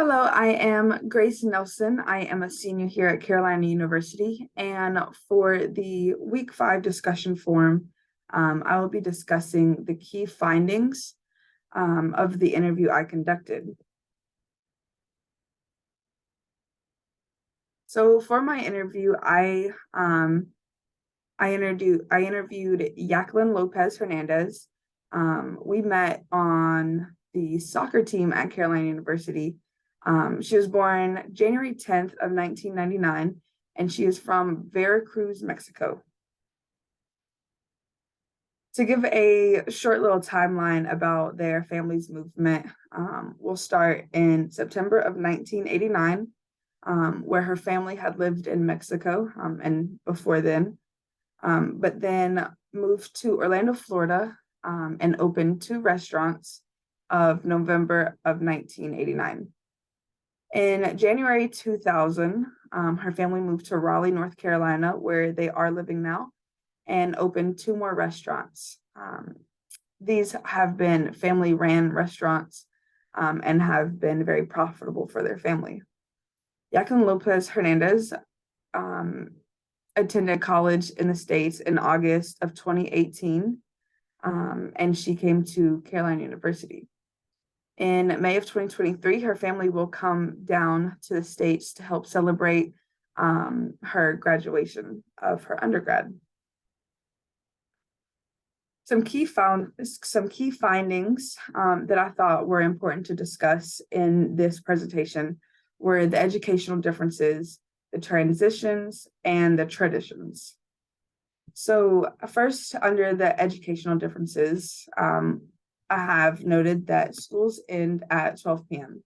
Hello, I am Grace Nelson. I am a senior here at Carolina University, and for the week 5 discussion forum, I will be discussing the key findings of the interview I conducted. So for my interview, I interviewed Jacqueline Lopez Hernandez. We met on the soccer team at Carolina University. She was born January 10th of 1999, and she is from Veracruz, Mexico. To give a short little timeline about their family's movement, we'll start in September of 1989, where her family had lived in Mexico, and before then, but then moved to Orlando, Florida, and opened 2 restaurants of November of 1989. In January 2000, her family moved to Raleigh, North Carolina, where they are living now, and opened 2 more restaurants. These have been family-ran restaurants and have been very profitable for their family. Jacqueline Lopez Hernandez attended college in the States in August of 2018, and she came to Carolina University. In May of 2023, her family will come down to the States to help celebrate her graduation of her undergrad. Some key findings that I thought were important to discuss in this presentation were the educational differences, the transitions, and the traditions. So first, under the educational differences, I have noted that schools end at 12 p.m.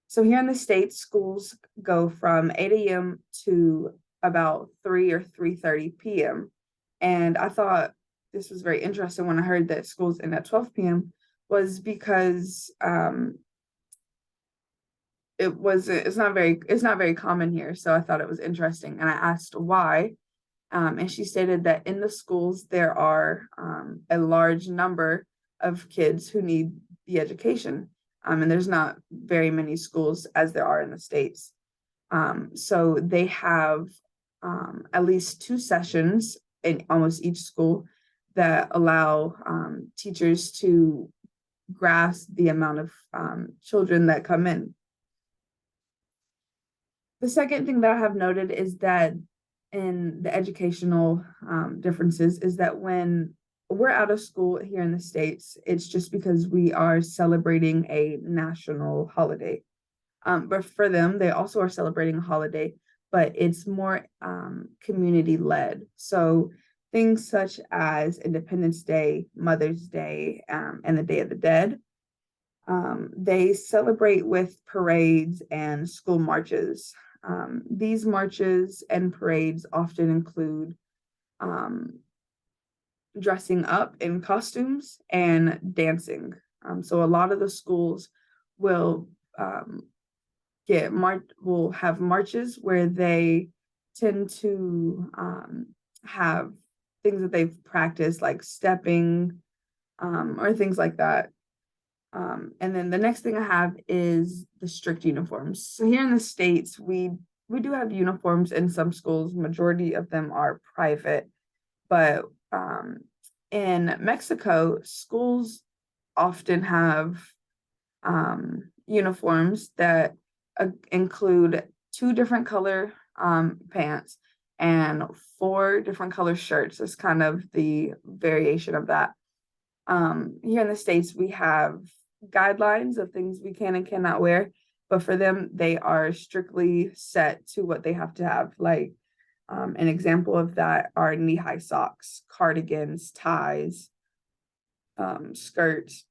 So here in the States, schools go from 8 a.m. to about 3 or 3:30 p.m. And I thought this was very interesting when I heard that schools end at 12 p.m. was because it's not very common here. So I thought it was interesting. And I asked why. And she stated that in the schools, there are a large number of kids who need the education. And there's not very many schools as there are in the States. So they have at least 2 sessions in almost each school that allow teachers to grasp the amount of children that come in. The second thing that I have noted is that in the educational differences is that when we're out of school here in the States, it's just because we are celebrating a national holiday. But for them, they also are celebrating a holiday, but it's more community led. So things such as Independence Day, Mother's Day, and the Day of the Dead, they celebrate with parades and school marches. These marches and parades often include dressing up in costumes and dancing. So a lot of the schools will will have marches where they tend to have things that they've practiced, like stepping or things like that. And then the next thing I have is the strict uniforms. So here in the States, we do have uniforms in some schools. Majority of them are private, but in Mexico, schools often have uniforms that include 2 different color pants and 4 different color shirts. It's kind of the variation of that. Here in the States, we have guidelines of things we can and cannot wear, but for them, they are strictly set to what they have to have. Like an example of that are knee-high socks, cardigans, ties, skirts.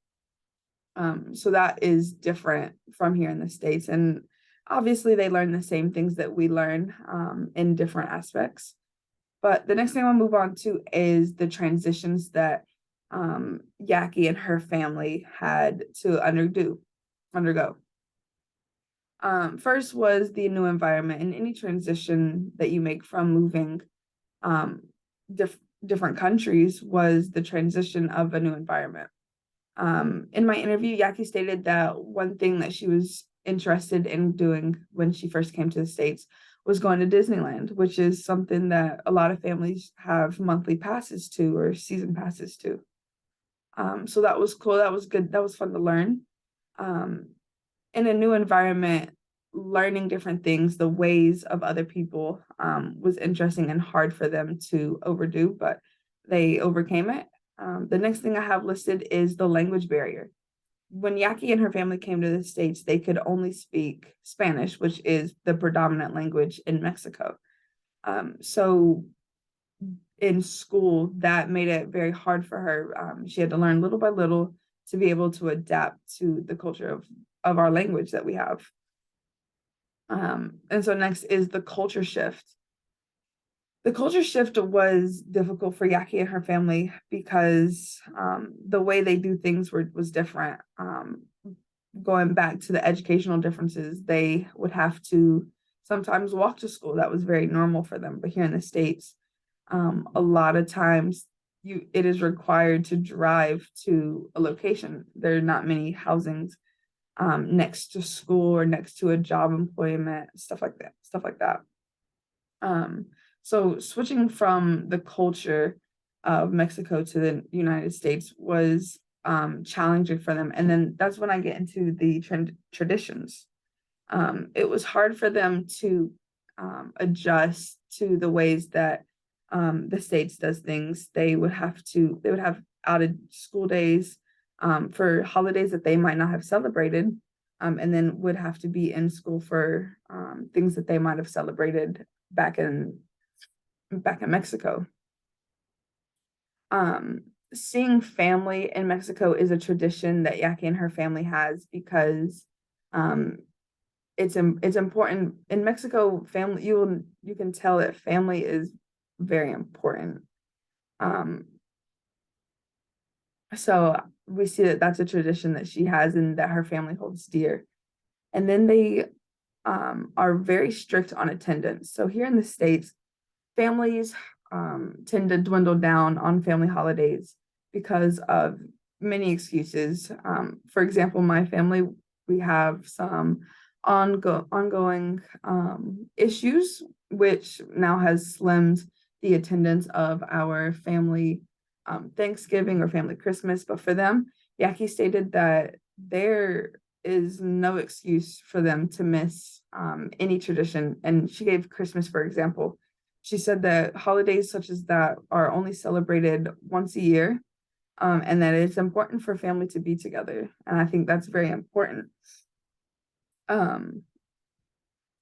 So that is different from here in the States. And obviously, they learn the same things that we learn in different aspects. But the next thing I'll move on to is the transitions that Yaki and her family had to undergo. First was the new environment, and any transition that you make from moving different countries was the transition of a new environment. In my interview, Yaki stated that one thing that she was interested in doing when she first came to the States was going to Disneyland, which is something that a lot of families have monthly passes to or season passes to. So that was cool. That was good. That was fun to learn. Um, in a new environment, learning different things, the ways of other people, was interesting and hard for them to overdo, but they overcame it. The next thing I have listed is the language barrier. When Yaki and her family came to the States, they could only speak Spanish, which is the predominant language in Mexico. So in school, that made it very hard for her. She had to learn little by little to be able to adapt to the culture of our language that we have. And so next is the culture shift. The culture shift was difficult for Yaki and her family because the way they do things was different. Going back to the educational differences, they would have to sometimes walk to school. That was very normal for them. But here in the States, a lot of times it is required to drive to a location. There are not many housings next to school or next to a job employment, stuff like that. So switching from the culture of Mexico to the United States was challenging for them. And then that's when I get into the traditions. It was hard for them to adjust to the ways that the States does things. They would have out of school days for holidays that they might not have celebrated, and then would have to be in school for things that they might have celebrated back in Mexico. Seeing family in Mexico is a tradition that Yaki and her family has because it's important in Mexico. Family, you can tell that family is very important. So we see that that's a tradition that she has and that her family holds dear. And then they are very strict on attendance. So here in the States, families tend to dwindle down on family holidays because of many excuses. For example, my family, we have some ongoing issues, which now has slimmed the attendance of our family Thanksgiving or family Christmas. But for them, Yaki stated that there is no excuse for them to miss any tradition. And she gave Christmas, for example. She said that holidays such as that are only celebrated once a year, and that it's important for family to be together. And I think that's very important.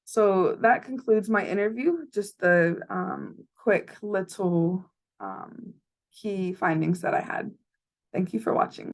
So that concludes my interview, just the quick little key findings that I had. Thank you for watching.